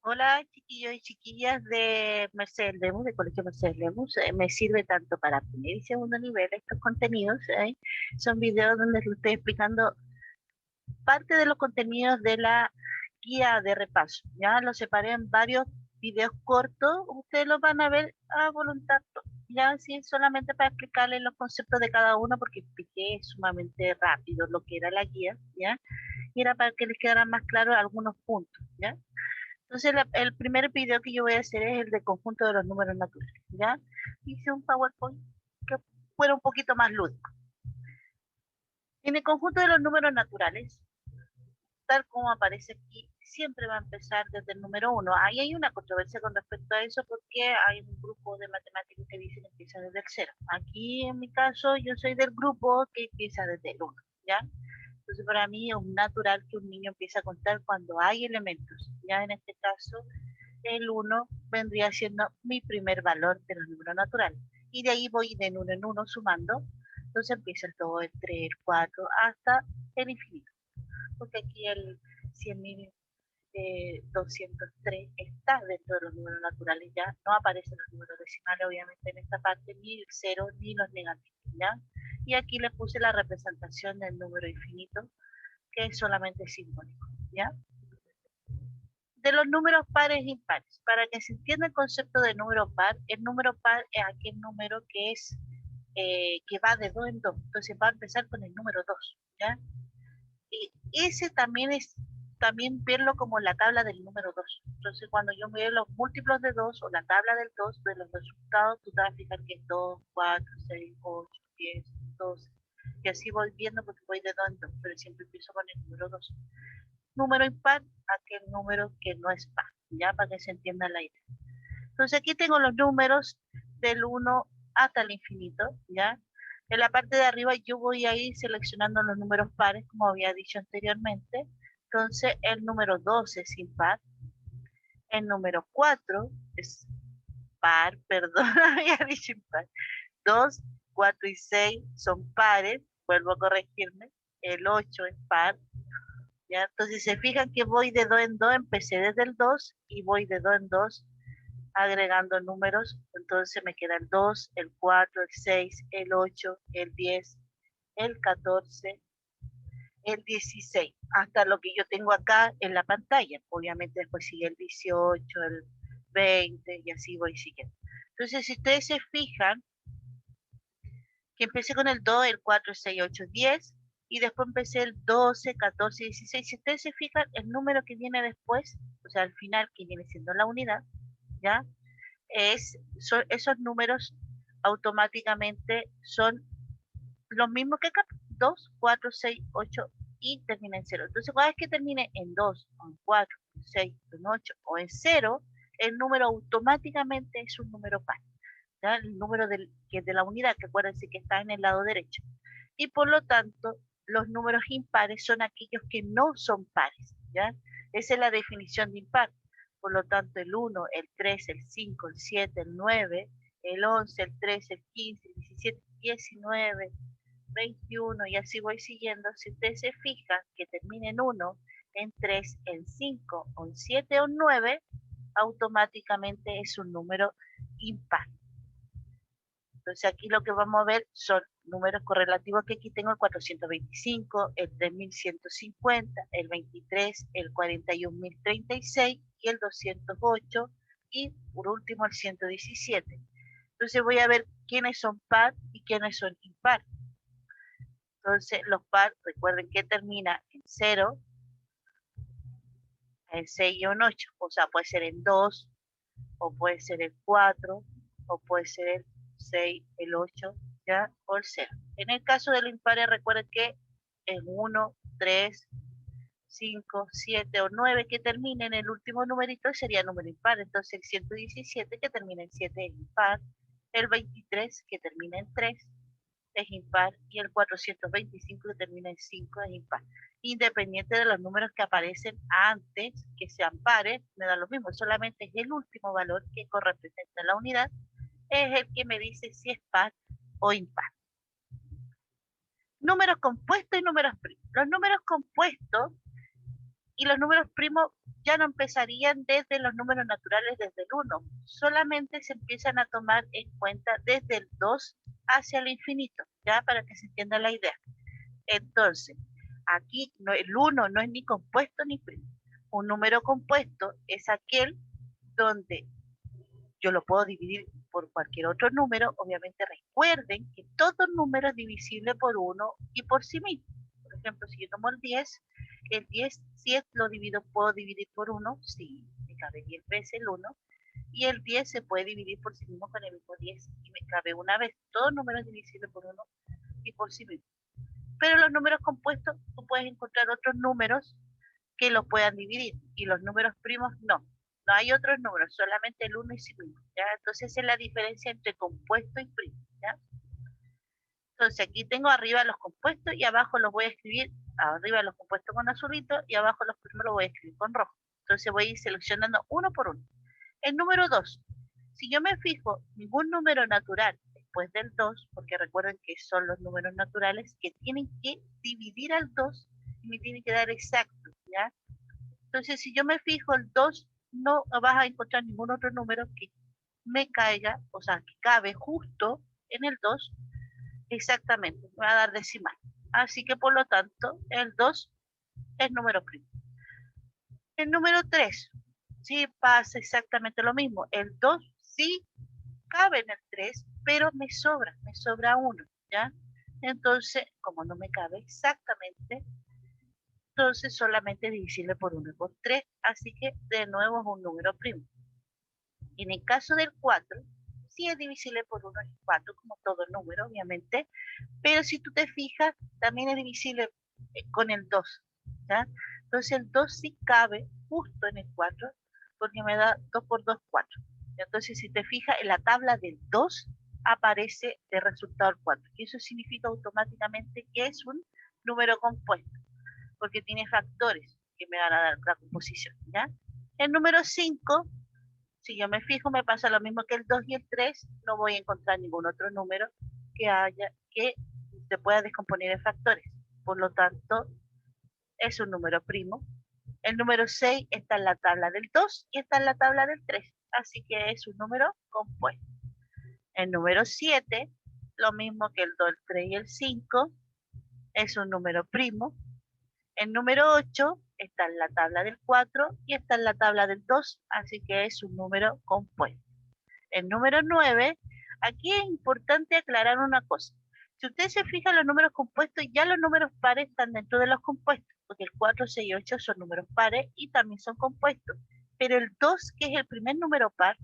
Hola, chiquillos y chiquillas de Mercedes Lemus, de Colegio Mercedes Lemus. Me sirve tanto para primer y segundo nivel estos contenidos. Son videos donde les estoy explicando parte de los contenidos de la guía de repaso. Ya los separé en varios videos cortos. Ustedes los van a ver a voluntad. Ya así solamente para explicarles los conceptos de cada uno porque expliqué sumamente rápido lo que era la guía, ¿ya? Y era para que les quedaran más claros algunos puntos, ¿ya? Entonces, el primer video que yo voy a hacer es el de conjunto de los números naturales, ¿ya? Hice un PowerPoint que fuera un poquito más lúdico. En el conjunto de los números naturales, tal como aparece aquí, siempre va a empezar desde el número uno. Ahí hay una controversia con respecto a eso porque hay un grupo de matemáticos que dicen que empieza desde el cero. Aquí, en mi caso, yo soy del grupo que empieza desde el uno, ¿ya? Entonces, para mí es natural que un niño empiece a contar cuando hay elementos. Ya en este caso, el uno vendría siendo mi primer valor de los números naturales. Y de ahí voy de uno en uno sumando. Entonces empieza el 2, el 3, el 4, hasta el infinito. Porque aquí el 100.203 está dentro de los números naturales ya. No aparecen los números decimales, obviamente, en esta parte, ni el cero ni los negativos, ¿ya? Y aquí le puse la representación del número infinito, que es solamente simbólico, ¿ya? De los números pares e impares. Para que se entienda el concepto de número par, el número par es aquel número que va de dos en dos. Entonces va a empezar con el número 2, ¿ya? Y ese también es, también verlo como la tabla del número 2. Entonces cuando yo veo los múltiplos de 2 o la tabla del 2 de los resultados, tú te vas a fijar que es 2, 4, 6, 8, 10, 12. Y así voy viendo porque voy de 2 en 2, pero siempre empiezo con el número 2. Número impar, aquel número que no es par, ya para que se entienda la idea. Entonces aquí tengo los números del uno hasta el infinito, ya. En la parte de arriba yo voy a ir seleccionando los números pares, como había dicho anteriormente. Entonces el número 2 es impar, el número 4 es par, perdón, había dicho impar. 2, 4 y 6 son pares, vuelvo a corregirme. El 8 es par, ¿ya? Entonces, se fijan que voy de 2 en 2, empecé desde el 2 y voy de 2 en 2 agregando números. Entonces me queda el 2, el 4, el 6, el 8, el 10, el 14, el 16, hasta lo que yo tengo acá en la pantalla. Obviamente después sigue el 18, el 20 y así voy siguiendo. Entonces, si ustedes se fijan, que empecé con el 2, el 4, el 6, 8, 10, y después empecé el 12, 14, 16. Si ustedes se fijan, el número que viene después, o sea, al final, que viene siendo la unidad, ¿ya? Son esos números automáticamente son los mismos que acá, 2, 4, 6, 8 y termina en cero. Entonces, cada vez que termine en 2, o en 4, en 6, en 8 o en cero, el número automáticamente es un número par, ¿ya? El número que es de la unidad, que acuérdense que está en el lado derecho. Y por lo tanto, los números impares son aquellos que no son pares, ¿ya? Esa es la definición de impar. Por lo tanto, el 1, el 3, el 5, el 7, el 9, el 11, el 13, el 15, el 17, 19, 21 y así voy siguiendo. Si ustedes se fijan que termina en 1, en 3, en 5, o en 7 o en 9, automáticamente es un número impar. Entonces aquí lo que vamos a ver son números correlativos, que aquí tengo el 425, el 3150, el 23, el 41036 y el 208 y por último el 117. Entonces voy a ver quiénes son par y quiénes son impar. Entonces los par, recuerden que termina en 0, en 6 y en 8. O sea, puede ser en 2, o puede ser el 4, o puede ser el 6, el 8, ¿ya? O el 0. En el caso de los impares, recuerden que el 1, 3, 5, 7 o 9 que termine en el último numerito sería número impar. Entonces el 117 que termina en 7 es impar, el 23 que termina en 3 es impar y el 425 que termina en 5 es impar. Independiente de los números que aparecen antes, que sean pares, me da lo mismo, solamente es el último valor que corresponde a la unidad, es el que me dice si es par o impar. Números compuestos y números primos. Los números compuestos y los números primos ya no empezarían desde los números naturales desde el 1, solamente se empiezan a tomar en cuenta desde el 2 hacia el infinito, ya para que se entienda la idea. Entonces, aquí no, el 1 no es ni compuesto ni primo. Un número compuesto es aquel donde yo lo puedo dividir por cualquier otro número. Obviamente recuerden que todo número es divisible por 1 y por sí mismo. Por ejemplo, si yo tomo el 10, si lo divido, ¿puedo dividir por 1? Sí, me cabe 10 veces el 1. Y el 10 se puede dividir por sí mismo con el mismo 10 y me cabe una vez. Todo número es divisible por 1 y por sí mismo. Pero los números compuestos, tú puedes encontrar otros números que los puedan dividir y los números primos no. No hay otros números, solamente el 1 y sí mismo, ¿ya? Entonces esa es la diferencia entre compuesto y primo, ¿ya? Entonces aquí tengo arriba los compuestos y abajo los voy a escribir, arriba los compuestos con azulito y abajo los primos los voy a escribir con rojo. Entonces voy a ir seleccionando uno por uno. El número 2. Si yo me fijo ningún número natural después del 2, porque recuerden que son los números naturales que tienen que dividir al 2 y me tienen que dar exacto, ¿ya? Entonces, si yo me fijo el 2, no vas a encontrar ningún otro número que me caiga, o sea, que cabe justo en el 2, exactamente, me va a dar decimal. Así que, por lo tanto, el 2 es número primo. El número 3, sí pasa exactamente lo mismo. El 2 sí cabe en el 3, pero me sobra 1, ¿ya? Entonces, como no me cabe exactamente, entonces solamente es divisible por 1 y por 3, así que de nuevo es un número primo. En el caso del 4, sí es divisible por 1 y 4, como todo número, obviamente, pero si tú te fijas, también es divisible con el 2, ¿ya? Entonces el 2 sí cabe justo en el 4, porque me da 2 por 2, 4. Entonces si te fijas, en la tabla del 2 aparece el resultado del 4, y eso significa automáticamente que es un número compuesto, porque tiene factores que me van a dar la composición, ¿ya? El número 5, si yo me fijo, me pasa lo mismo que el 2 y el 3, no voy a encontrar ningún otro número que se pueda descomponer en factores. Por lo tanto, es un número primo. El número 6 está en la tabla del 2 y está en la tabla del 3, así que es un número compuesto. El número 7, lo mismo que el 2, el 3 y el 5, es un número primo. El número 8 está en la tabla del 4 y está en la tabla del 2, así que es un número compuesto. El número 9, aquí es importante aclarar una cosa. Si usted se fija en los números compuestos, ya los números pares están dentro de los compuestos, porque el 4, 6 y 8 son números pares y también son compuestos. Pero el 2, que es el primer número par,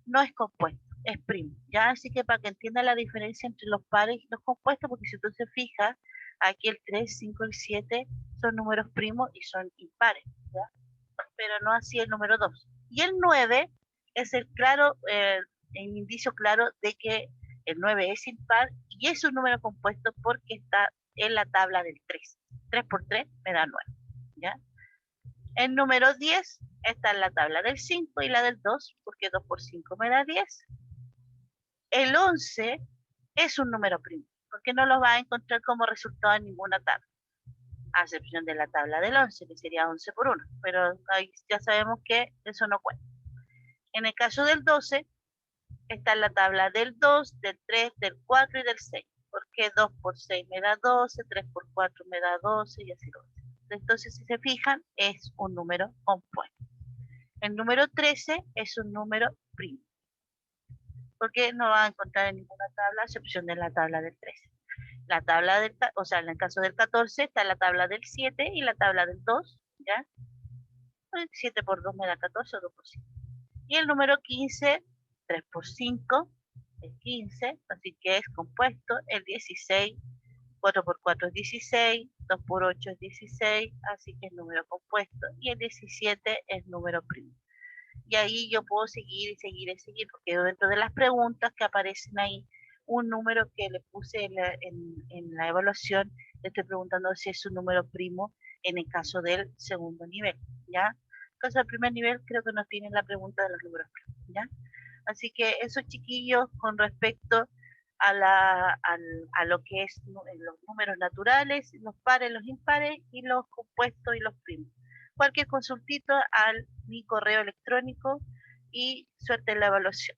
no es compuesto, es primo, ¿ya? Así que para que entienda la diferencia entre los pares y los compuestos, porque si usted se fija, aquí el 3, 5 y 7 son números primos y son impares, ¿ya? Pero no así el número 2. Y el 9 es el indicio claro de que el 9 es impar y es un número compuesto porque está en la tabla del 3. 3 por 3 me da 9, ¿ya? El número 10 está en la tabla del 5 y la del 2, porque 2 por 5 me da 10. El 11 es un número primo, porque no lo va a encontrar como resultado en ninguna tabla, a excepción de la tabla del 11, que sería 11 por 1, pero ahí ya sabemos que eso no cuenta. En el caso del 12, está en la tabla del 2, del 3, del 4 y del 6, porque 2 por 6 me da 12, 3 por 4 me da 12 y así lo ves. Entonces, si se fijan, es un número compuesto. El número 13 es un número primo, porque no va a encontrar en ninguna tabla, a excepción de la tabla del 13. La tabla del, o sea, en el caso del 14 está la tabla del 7 y la tabla del 2, ¿ya? 7 por 2 me da 14 o 2 por 5. Y el número 15, 3 por 5 es 15, así que es compuesto. El 16, 4 por 4 es 16, 2 por 8 es 16, así que es número compuesto. Y el 17 es número primo. Y ahí yo puedo seguir y seguir y seguir, porque dentro de las preguntas que aparecen ahí, un número que le puse en la evaluación, le estoy preguntando si es un número primo en el caso del segundo nivel, ¿ya? En el caso del primer nivel creo que nos tienen la pregunta de los números primos, ¿ya? Así que esos chiquillos con respecto a lo que es los números naturales, los pares, los impares y los compuestos y los primos. Cualquier consultito al mi correo electrónico y suerte en la evaluación.